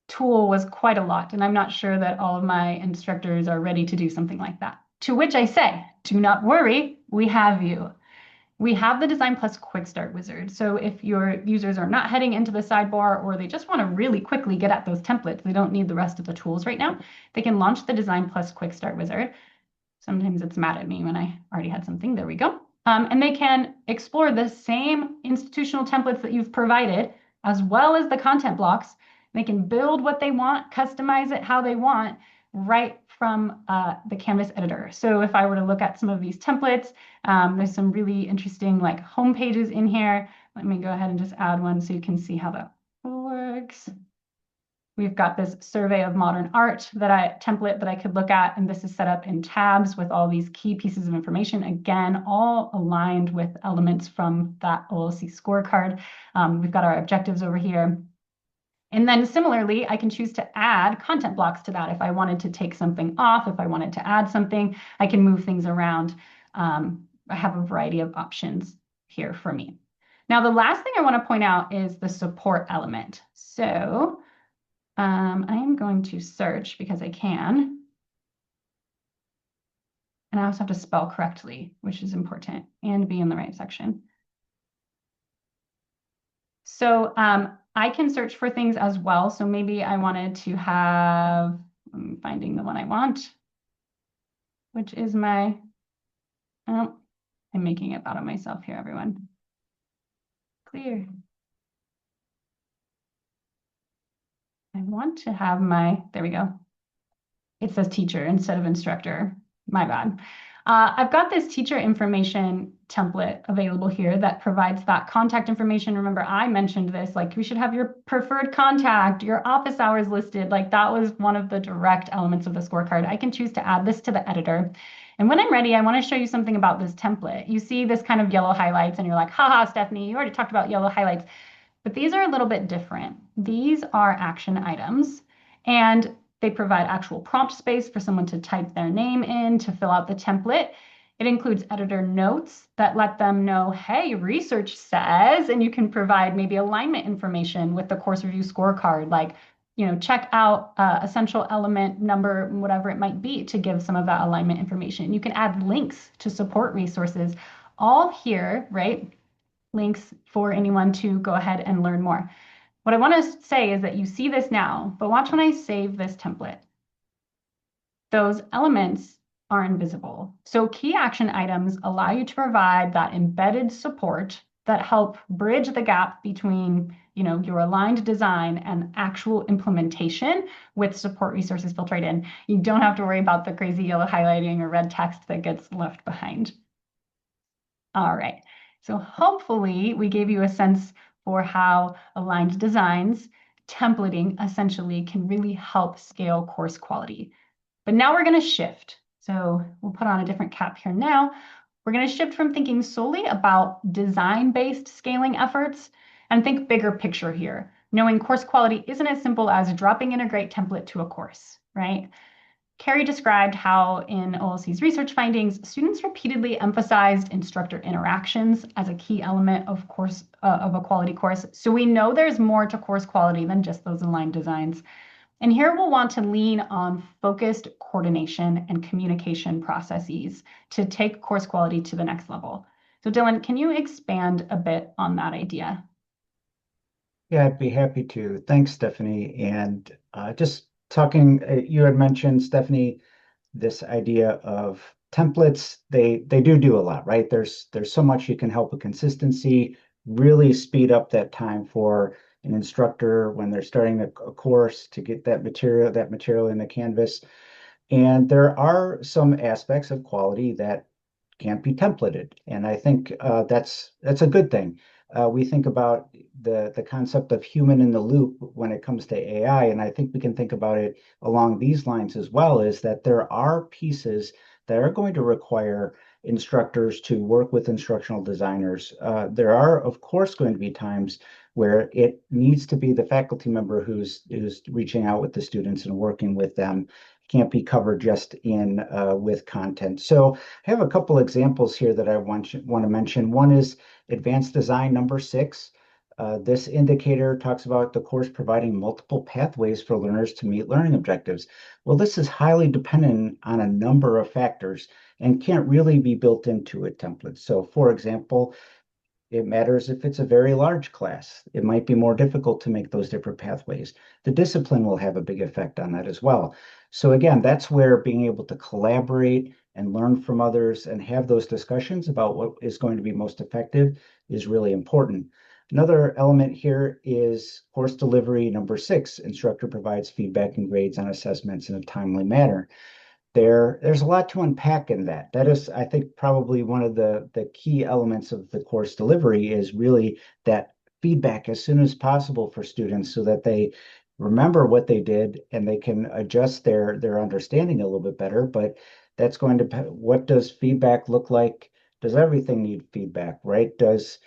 tool was quite a lot, and I'm not sure that all of my instructors are ready to do something like that. To which I say, do not worry, we have you. We have the Design Plus Quick Start Wizard. So if your users are not heading into the sidebar, or they just want to really quickly get at those templates, they don't need the rest of the tools right now, they can launch the Design Plus Quick Start Wizard. Sometimes it's mad at me when I already had something. There we go. And they can explore the same institutional templates that you've provided, as well as the content blocks. They can build what they want, customize it how they want, right from the Canvas editor. So if I were to look at some of these templates, there's some really interesting home pages in here. Let me go ahead and just add one so you can see how that works. We've got this survey of modern art template that I could look at, and this is set up in tabs with all these key pieces of information, again, all aligned with elements from that OLC scorecard. We've got our objectives over here. And then similarly, I can choose to add content blocks to that. If I wanted to take something off, if I wanted to add something, I can move things around. I have a variety of options here for me. Now, the last thing I want to point out is the support element. So I am going to search because I can. And I also have to spell correctly, which is important, and be in the right section. So I can search for things as well. So maybe I wanted to have, I'm finding the one I want, which is my, oh, I'm making it out of myself here, everyone. Clear. I want to have my, there we go. It says teacher instead of instructor. My bad. I've got this teacher information template available here that provides that contact information. Remember, I mentioned this, we should have your preferred contact, your office hours listed. That was one of the direct elements of the scorecard. I can choose to add this to the editor. And when I'm ready, I want to show you something about this template. You see this kind of yellow highlights and you're like, haha, Stephanie, you already talked about yellow highlights. But these are a little bit different. These are action items, and they provide actual prompt space for someone to type their name in to fill out the template. It includes editor notes that let them know, hey, research says, and you can provide maybe alignment information with the course review scorecard, check out essential element number, whatever it might be, to give some of that alignment information. You can add links to support resources, all here, right? Links for anyone to go ahead and learn more. What I want to say is that you see this now, but watch when I save this template. Those elements are invisible. So key action items allow you to provide that embedded support that help bridge the gap between your aligned design and actual implementation with support resources built right in. You don't have to worry about the crazy yellow highlighting or red text that gets left behind. All right. So hopefully we gave you a sense for how aligned designs, templating essentially can really help scale course quality. But now we're going to shift. So we'll put on a different cap here now. We're going to shift from thinking solely about design-based scaling efforts and think bigger picture here, knowing course quality isn't as simple as dropping in a great template to a course, right? Carrie described how in OLC's research findings, students repeatedly emphasized instructor interactions as a key element of a quality course. So we know there's more to course quality than just those aligned designs. And here we'll want to lean on focused coordination and communication processes to take course quality to the next level. So Dylan, can you expand a bit on that idea? Yeah, I'd be happy to. Thanks, Stephanie. And just talking, you had mentioned, Stephanie, this idea of templates, they do a lot, right? There's so much you can help with consistency, really speed up that time for an instructor when they're starting a course to get that material in the Canvas. And there are some aspects of quality that can't be templated, and I think that's a good thing. We think about the concept of human in the loop when it comes to AI, and I think we can think about it along these lines as well, is that there are pieces that are going to require instructors to work with instructional designers. There are, of course, going to be times where it needs to be the faculty member who's reaching out with the students and working with them. Can't be covered just in with content. So I have a couple examples here that I want to mention. One is advanced design number 6. This indicator talks about the course providing multiple pathways for learners to meet learning objectives. Well, this is highly dependent on a number of factors and can't really be built into a template. So for example, it matters if it's a very large class. It might be more difficult to make those different pathways. The discipline will have a big effect on that as well. So again, that's where being able to collaborate and learn from others and have those discussions about what is going to be most effective is really important. Another element here is course delivery number 6. Instructor provides feedback and grades on assessments in a timely manner. There's a lot to unpack in that. That is, I think, probably one of the key elements of the course delivery is really that feedback as soon as possible for students so that they remember what they did and they can adjust their understanding a little bit better. But that's going to, what does feedback look like? Does everything need feedback, right? Does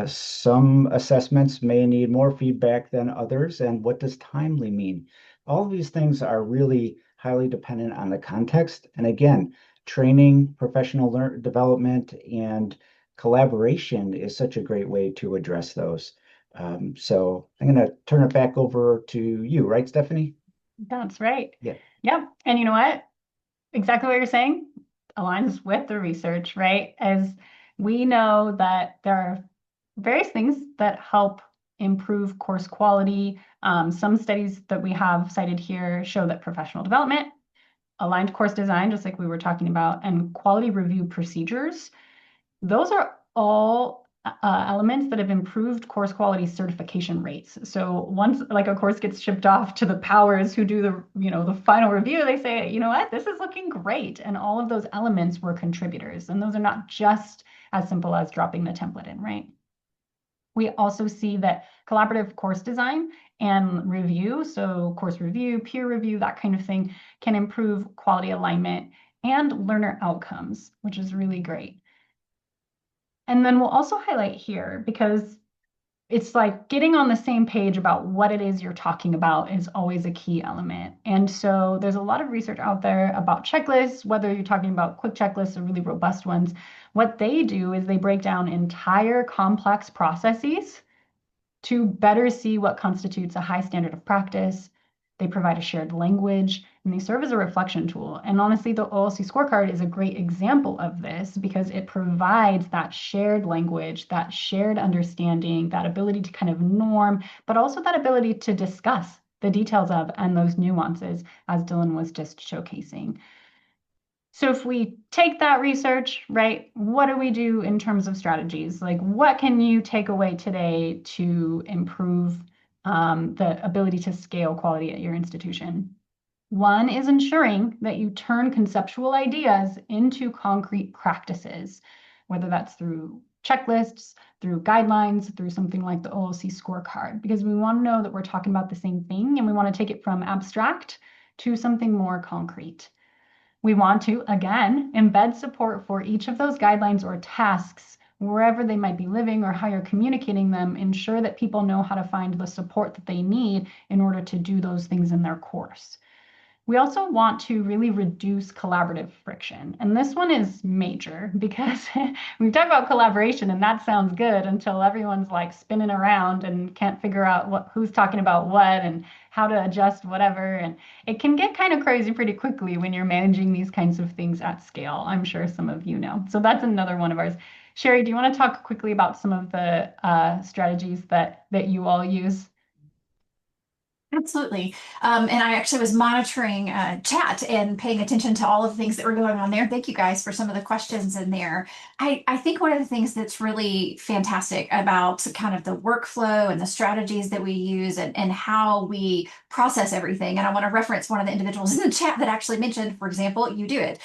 some assessments may need more feedback than others? And what does timely mean? All of these things are really highly dependent on the context. And again, training, professional development, and collaboration is such a great way to address those. So I'm going to turn it back over to you, right, Stephanie? That's right. Yeah. Yep. And you know what? Exactly what you're saying aligns with the research, right? As we know that there are various things that help improve course quality. Some studies that we have cited here show that professional development, aligned course design, just like we were talking about, and quality review procedures, those are all elements that have improved course quality certification rates. So once like a course gets shipped off to the powers who do the final review, they say, you know what, this is looking great. And all of those elements were contributors. And those are not just as simple as dropping the template in, right? We also see that collaborative course design and review, so course review, peer review, that kind of thing, can improve quality alignment and learner outcomes, which is really great. And then we'll also highlight here, because it's like getting on the same page about what it is you're talking about is always a key element. And so there's a lot of research out there about checklists, whether you're talking about quick checklists or really robust ones. What they do is they break down entire complex processes to better see what constitutes a high standard of practice. They provide a shared language, and they serve as a reflection tool. And honestly, the OLC scorecard is a great example of this because it provides that shared language, that shared understanding, that ability to kind of norm, but also that ability to discuss the details of and those nuances, as Dylan was just showcasing. So if we take that research, right, what do we do in terms of strategies? Like, what can you take away today to improve the ability to scale quality at your institution? One is ensuring that you turn conceptual ideas into concrete practices, whether that's through checklists, through guidelines, through something like the OLC scorecard, because we want to know that we're talking about the same thing and we want to take it from abstract to something more concrete. We want to, again, embed support for each of those guidelines or tasks wherever they might be living or how you're communicating them. Ensure that people know how to find the support that they need in order to do those things in their course. We also want to really reduce collaborative friction. And this one is major because we talk about collaboration and that sounds good until everyone's like spinning around and can't figure out who's talking about what and how to adjust whatever. And it can get kind of crazy pretty quickly when you're managing these kinds of things at scale. I'm sure some of you know. So that's another one of ours. Sherry, do you want to talk quickly about some of the strategies that you all use? Absolutely. And I actually was monitoring chat and paying attention to all of the things that were going on there. Thank you guys for some of the questions in there. I think one of the things that's really fantastic about kind of the workflow and the strategies that we use and how we process everything. And I want to reference one of the individuals in the chat that actually mentioned, for example, you do it.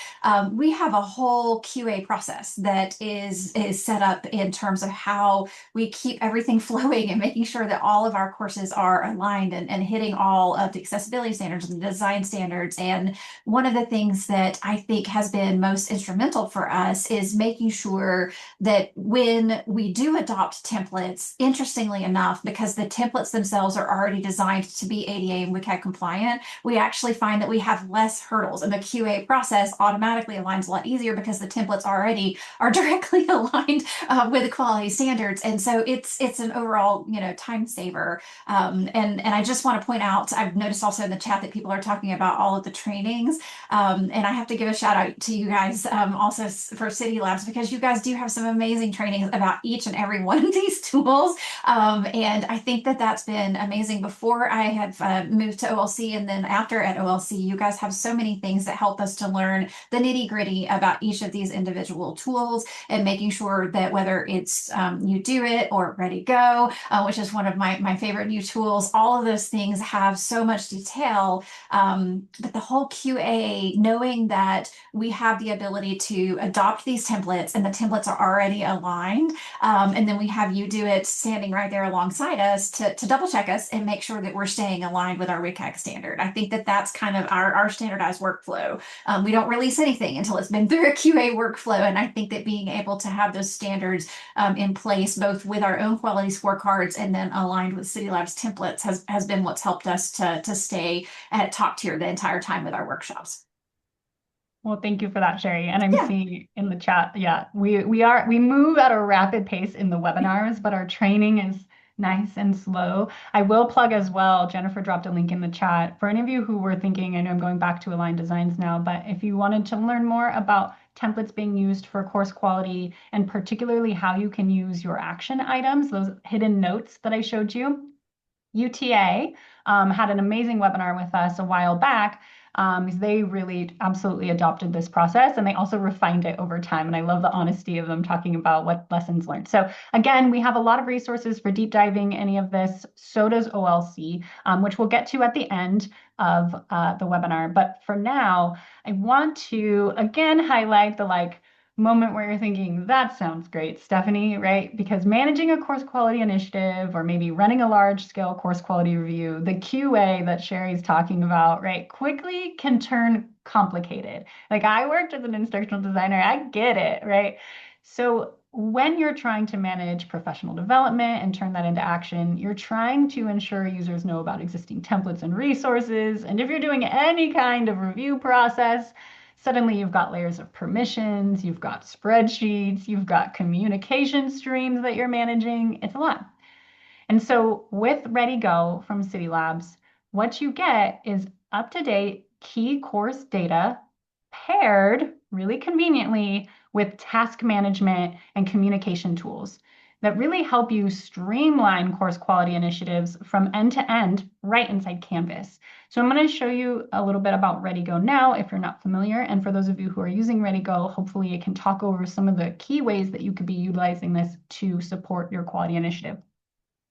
We have a whole QA process that is set up in terms of how we keep everything flowing and making sure that all of our courses are aligned and hitting all of the accessibility standards and the design standards. And one of the things that I think has been most instrumental for us is making sure that when we do adopt templates, interestingly enough, because the templates themselves are already designed to be ADA and WCAG compliant, we actually find that we have less hurdles and the QA process automatically aligns a lot easier because the templates already are directly aligned with the quality standards. And so it's an overall, time saver. And I just want to point out, I've noticed also in the chat that people are talking about all of the trainings. And I have to give a shout out to you guys also for Cidi Labs, because you guys do have some amazing trainings about each and every one of these tools. And I think that that's been amazing. Before I have moved to OLC and then after at OLC, you guys have so many things that help us to learn the nitty gritty about each of these individual tools and making sure that whether it's you do it or Ready Go, which is one of my favorite new tools, all of those things have so much detail. But the whole QA, knowing that we have the ability to adopt these templates and the templates are already aligned, and then we have you do it standing right there alongside us to double check us and make sure that we're staying aligned with our WCAG standard. I think that that's kind of our standardized workflow. We don't release anything until it's been through a QA workflow. And I think that being able to have those standards in place, both with our own quality scorecards and then aligned with Cidi Labs templates has been what's helped us to stay at top tier the entire time with our workshops. Well, thank you for that, Sherry. And I'm seeing in the chat, we move at a rapid pace in the webinars, but our training is nice and slow. I will plug as well, Jennifer dropped a link in the chat. For any of you who were thinking, I know I'm going back to Align Designs now, but if you wanted to learn more about templates being used for course quality and particularly how you can use your action items, those hidden notes that I showed you, UTA had an amazing webinar with us a while back. They really absolutely adopted this process and they also refined it over time. And I love the honesty of them talking about what lessons learned. So again, we have a lot of resources for deep diving any of this. So does OLC, which we'll get to at the end of the webinar. But for now, I want to again highlight the moment where you're thinking, that sounds great, Stephanie, right? Because managing a course quality initiative or maybe running a large scale course quality review, the QA that Sherry's talking about, right, quickly can turn complicated. Like I worked as an instructional designer, I get it, right? So when you're trying to manage professional development and turn that into action, you're trying to ensure users know about existing templates and resources. And if you're doing any kind of review process, suddenly you've got layers of permissions, you've got spreadsheets, you've got communication streams that you're managing. It's a lot. And so with Ready Go from Cidi Labs, what you get is up-to-date key course data paired really conveniently with task management and communication tools that really help you streamline course quality initiatives from end to end right inside Canvas. So I'm going to show you a little bit about Ready Go now if you're not familiar. And for those of you who are using Ready Go, hopefully it can talk over some of the key ways that you could be utilizing this to support your quality initiative.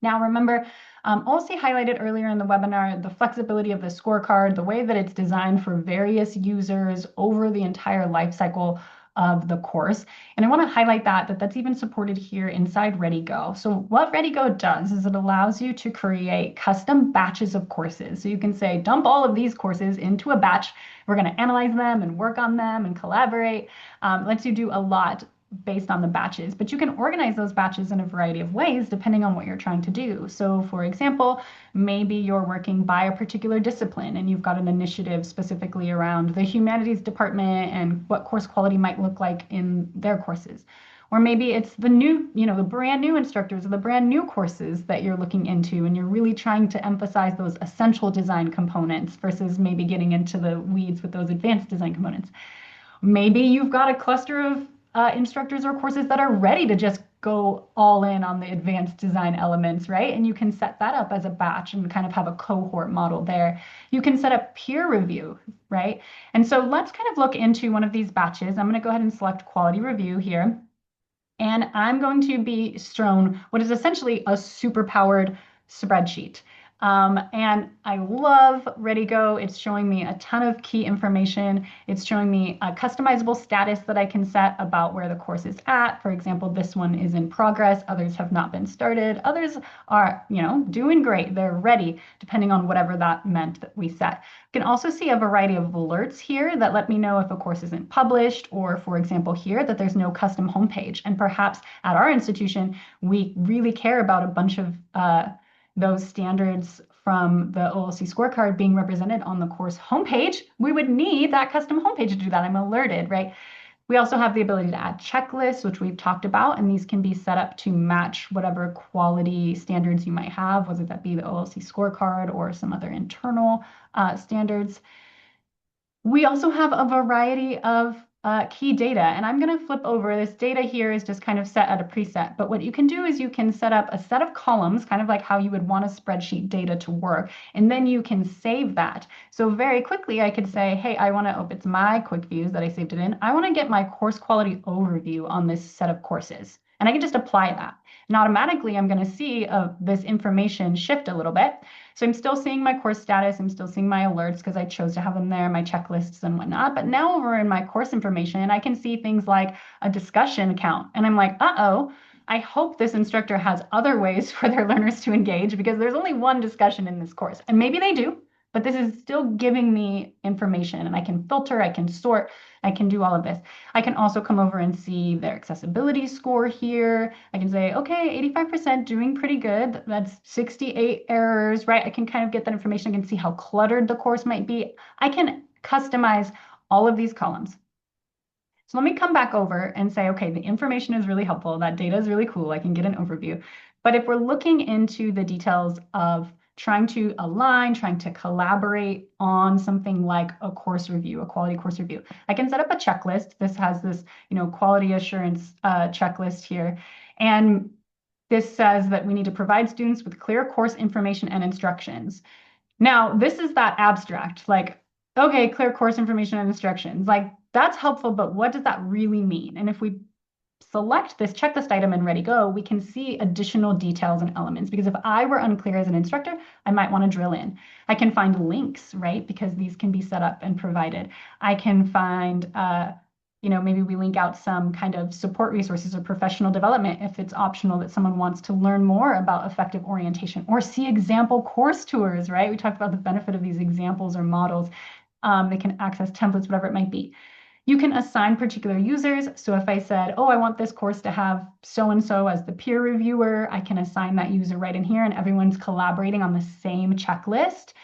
Now, remember, OLC highlighted earlier in the webinar the flexibility of the scorecard, the way that it's designed for various users over the entire life cycle of the course. And I want to highlight that's even supported here inside Ready Go. So what Ready Go does is it allows you to create custom batches of courses. So you can say, dump all of these courses into a batch. We're going to analyze them and work on them and collaborate. Lets you do a lot based on the batches, but you can organize those batches in a variety of ways depending on what you're trying to do. So for example, maybe you're working by a particular discipline and you've got an initiative specifically around the humanities department and what course quality might look like in their courses. Or maybe it's the new, the brand new instructors or the brand new courses that you're looking into and you're really trying to emphasize those essential design components versus maybe getting into the weeds with those advanced design components. Maybe you've got a cluster of instructors or courses that are ready to just go all in on the advanced design elements, right? And you can set that up as a batch and kind of have a cohort model there. You can set up peer review, right? And so let's kind of look into one of these batches. I'm going to go ahead and select quality review here. And I'm going to be shown what is essentially a super powered spreadsheet. And I love ReadyGo. It's showing me a ton of key information. It's showing me a customizable status that I can set about where the course is at. For example, this one is in progress. Others have not been started. Others are, doing great. They're ready, depending on whatever that meant that we set. You can also see a variety of alerts here that let me know if a course isn't published, or for example here, that there's no custom homepage. And perhaps at our institution, we really care about a bunch of those standards from the OLC scorecard being represented on the course homepage. We would need that custom homepage to do that. I'm alerted, right? We also have the ability to add checklists, which we've talked about, and these can be set up to match whatever quality standards you might have, whether that be the OLC scorecard or some other internal standards. We also have a variety of key data, and I'm going to flip over. This data here is just kind of set at a preset, but what you can do is you can set up a set of columns, kind of like how you would want a spreadsheet data to work, and then you can save that. So very quickly, I could say, hey, I want to, oh, it's my quick views that I saved it in. I want to get my course quality overview on this set of courses, and I can just apply that. And automatically, I'm going to see this information shift a little bit. So I'm still seeing my course status, I'm still seeing my alerts because I chose to have them there, my checklists and whatnot. But now over in my course information, I can see things like a discussion account. And I'm like, uh-oh, I hope this instructor has other ways for their learners to engage, because there's only one discussion in this course. And maybe they do, but this is still giving me information, and I can filter, I can sort, I can do all of this. I can also come over and see their accessibility score here. I can say, okay, 85% doing pretty good. That's 68 errors, right? I can kind of get that information. I can see how cluttered the course might be. I can customize all of these columns. So let me come back over and say, okay, the information is really helpful. That data is really cool. I can get an overview. But if we're looking into the details of trying to align, trying to collaborate on something like a course review, a quality course review, I can set up a checklist. This has this, quality assurance checklist here. And this says that we need to provide students with clear course information and instructions. Now, this is that abstract, like, okay, clear course information and instructions. Like, that's helpful, but what does that really mean? And if we select this checklist item in ReadyGo, we can see additional details and elements, because if I were unclear as an instructor, I might want to drill in. I can find links, right? Because these can be set up and provided. I can find, maybe we link out some kind of support resources or professional development if it's optional that someone wants to learn more about effective orientation, or see example course tours, right? We talked about the benefit of these examples or models. They can access templates, whatever it might be. You can assign particular users. So if I said, oh, I want this course to have so-and-so as the peer reviewer, I can assign that user right in here, and everyone's collaborating on the same checklist.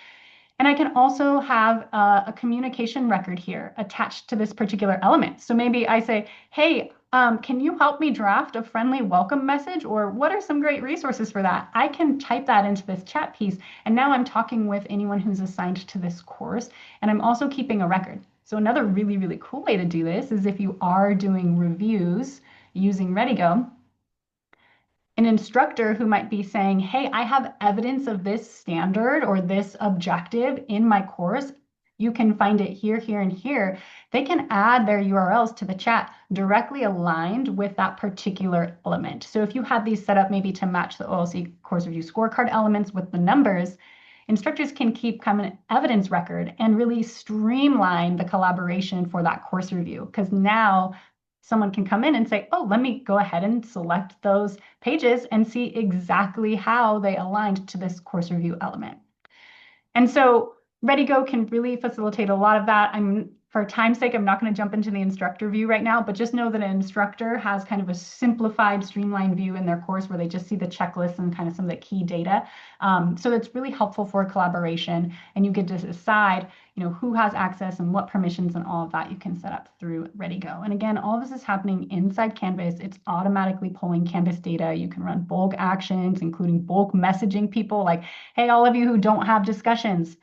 And I can also have a communication record here attached to this particular element. So maybe I say, hey, can you help me draft a friendly welcome message? Or what are some great resources for that? I can type that into this chat piece. And now I'm talking with anyone who's assigned to this course. And I'm also keeping a record. So another really, really cool way to do this is if you are doing reviews using ReadyGo, an instructor who might be saying, hey, I have evidence of this standard or this objective in my course. You can find it here, here, and here. They can add their URLs to the chat directly aligned with that particular element. So if you had these set up maybe to match the OLC Course Review Scorecard elements with the numbers, instructors can keep an evidence record and really streamline the collaboration for that course review, because now someone can come in and say, oh, let me go ahead and select those pages and see exactly how they aligned to this course review element. And so ReadyGo can really facilitate a lot of that. For time's sake, I'm not going to jump into the instructor view right now, but just know that an instructor has kind of a simplified, streamlined view in their course where they just see the checklist and kind of some of the key data. So it's really helpful for collaboration, and you get to decide, who has access and what permissions and all of that you can set up through ReadyGo. And again, all of this is happening inside Canvas. It's automatically pulling Canvas data. You can run bulk actions, including bulk messaging people like, hey, all of you who don't have discussions,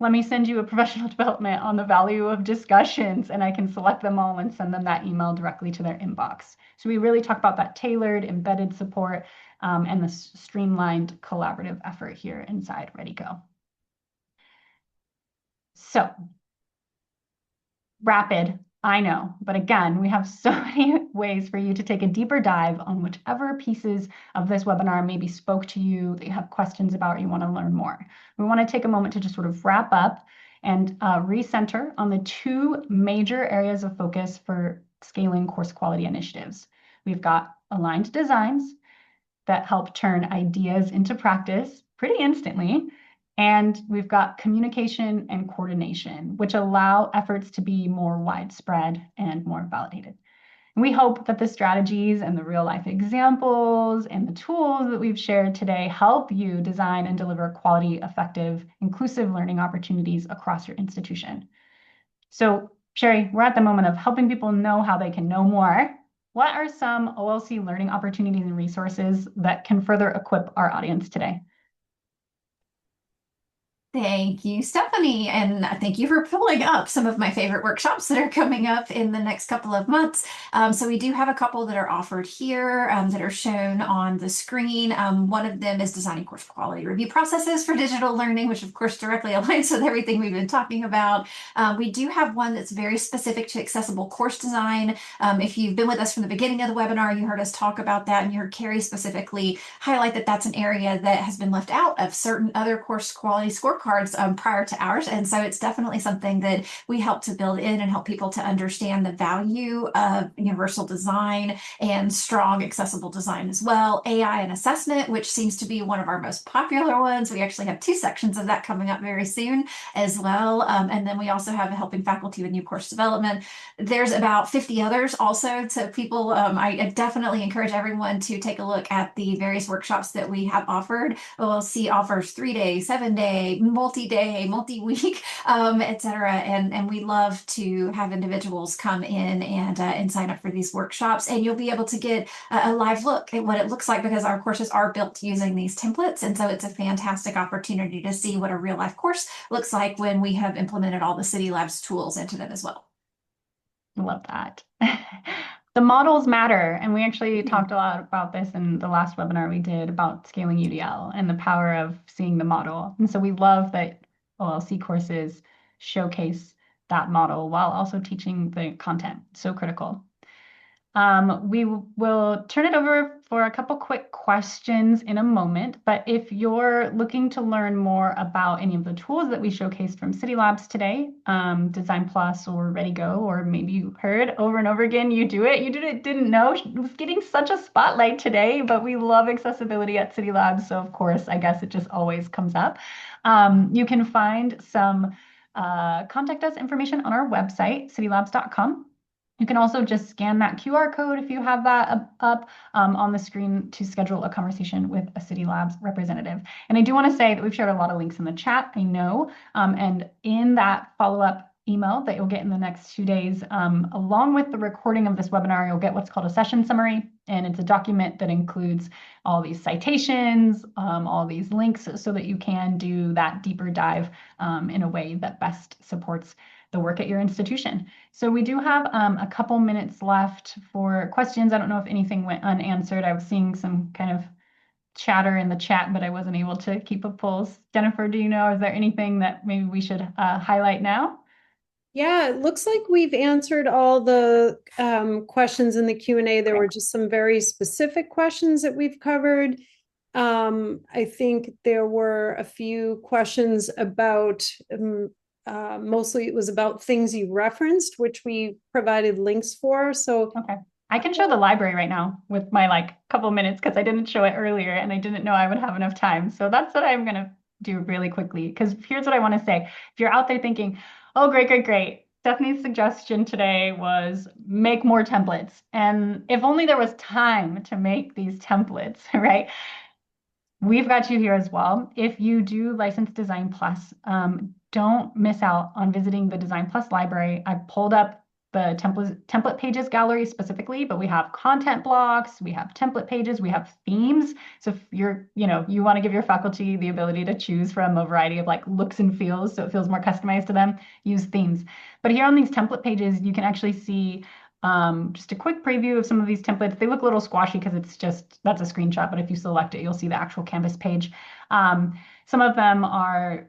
let me send you a professional development on the value of discussions, and I can select them all and send them that email directly to their inbox. So we really talk about that tailored, embedded support and the streamlined collaborative effort here inside ReadyGo. So rapid, I know, but again, we have so many ways for you to take a deeper dive on whichever pieces of this webinar maybe spoke to you, that you have questions about, or you want to learn more. We want to take a moment to just sort of wrap up and recenter on the two major areas of focus for scaling course quality initiatives. We've got aligned designs that help turn ideas into practice pretty instantly. And we've got communication and coordination, which allow efforts to be more widespread and more validated. And we hope that the strategies and the real life examples and the tools that we've shared today help you design and deliver quality, effective, inclusive learning opportunities across your institution. So Sherry, we're at the moment of helping people know how they can know more. What are some OLC learning opportunities and resources that can further equip our audience today? Thank you, Stephanie, and thank you for pulling up some of my favorite workshops that are coming up in the next couple of months. So we do have a couple that are offered here that are shown on the screen. One of them is designing course quality review processes for digital learning, which of course directly aligns with everything we've been talking about. We do have one that's very specific to accessible course design. If you've been with us from the beginning of the webinar, you heard us talk about that, and you heard Carrie specifically highlight that that's an area that has been left out of certain other course quality scorecards prior to ours. And so it's definitely something that we help to build in and help people to understand the value of universal design and strong accessible design as well. AI and assessment, which seems to be one of our most popular ones. We actually have 2 sections of that coming up very soon as well. And then we also have helping faculty with new course development. There's about 50 others also to people. I definitely encourage everyone to take a look at the various workshops that we have offered. OLC offers 3-day, 7-day, multi-day, multi-week, etc. And we love to have individuals come in and sign up for these workshops, and you'll be able to get a live look at what it looks like, because our courses are built using these templates. And so it's a fantastic opportunity to see what a real life course looks like when we have implemented all the Cidi Labs tools into them as well. Love that. The models matter. And we actually talked a lot about this in the last webinar we did about scaling UDL and the power of seeing the model. And so we love that OLC courses showcase that model while also teaching the content. So critical. We will turn it over for a couple quick questions in a moment, but if you're looking to learn more about any of the tools that we showcased from Cidi Labs today, Design Plus or ReadyGo, or maybe you heard over and over again, you didn't know, it was getting such a spotlight today, but we love accessibility at Cidi Labs, so of course, I guess it just always comes up. You can find some contact us information on our website, cidilabs.com. You can also just scan that QR code if you have that up on the screen to schedule a conversation with a Cidi Labs representative. And I do want to say that we've shared a lot of links in the chat, I know, and in that follow-up email that you'll get in the next 2 days, along with the recording of this webinar, you'll get what's called a session summary. And it's a document that includes all these citations, all these links, so that you can do that deeper dive in a way that best supports the work at your institution. So we do have a couple minutes left for questions. I don't know if anything went unanswered. I was seeing some kind of chatter in the chat, but I wasn't able to keep a pulse. Jennifer, do you know, is there anything that maybe we should highlight now? Yeah, it looks like we've answered all the questions in the Q&A. There were just some very specific questions that we've covered. I think there were a few questions about mostly it was about things you referenced, which we provided links for. So okay, I can show the library right now with my couple minutes, because I didn't show it earlier and I didn't know I would have enough time. So that's what I'm going to do really quickly, because here's what I want to say. If you're out there thinking, oh, great. Stephanie's suggestion today was make more templates. And if only there was time to make these templates, right? We've got you here as well. If you do License Design Plus, don't miss out on visiting the Design Plus library. I've pulled up the template pages gallery specifically, but we have content blocks, we have template pages, we have themes. So if you're, you want to give your faculty the ability to choose from a variety of like looks and feels, so it feels more customized to them, use themes. But here on these template pages, you can actually see just a quick preview of some of these templates. They look a little squashy because that's a screenshot, but if you select it, you'll see the actual Canvas page. Some of them are,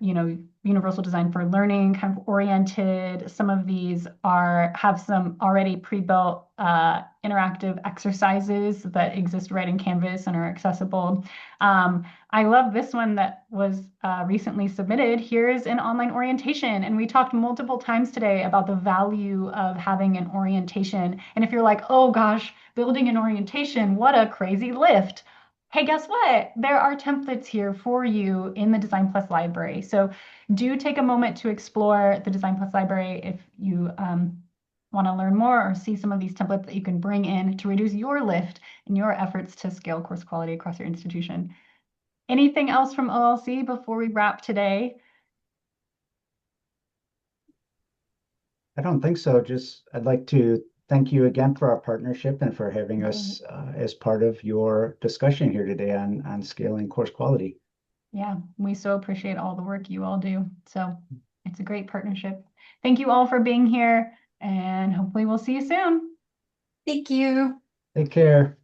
universal design for learning kind of oriented. Some of these have some already pre-built interactive exercises that exist right in Canvas and are accessible. I love this one that was recently submitted. Here's an online orientation. And we talked multiple times today about the value of having an orientation. And if you're like, oh gosh, building an orientation, what a crazy lift. Hey, guess what? There are templates here for you in the Design Plus library. So do take a moment to explore the Design Plus library if you want to learn more or see some of these templates that you can bring in to reduce your lift in your efforts to scale course quality across your institution. Anything else from OLC before we wrap today? I don't think so. I'd like to thank you again for our partnership and for having us as part of your discussion here today on scaling course quality. Yeah, we so appreciate all the work you all do. So it's a great partnership. Thank you all for being here, and hopefully we'll see you soon. Thank you. Take care.